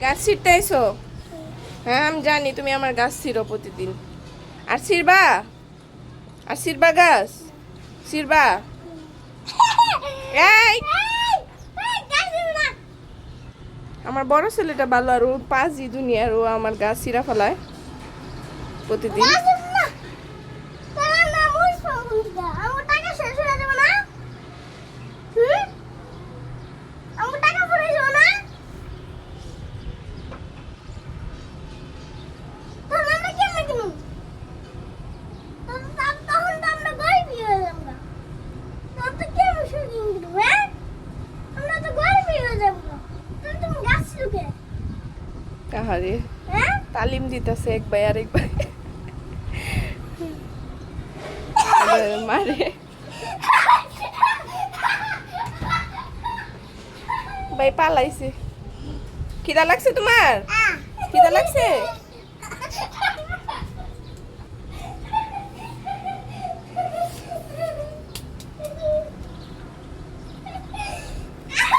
গাছ ছিঁড়তেইছো? হ্যাঁ আমি জানি তুমি আমার গাছ ছিঁড়ো প্রতিদিন। আর ছিঁড়বা? আর ছিঁড়বা গাছ? ছিঁড়বা? এই আমার বড় ছেলেটা ভালো, আর ও পাঁচই দুনিয়ার, ও আমার গাছ ছিঁড়া ফেলায় প্রতিদিন। আহারে তালিম দিতেছে এক ভাই আরেক ভাই মারে। ভাই পালাইছে। খিদা লাগছে তোমার? খিদা লাগছে?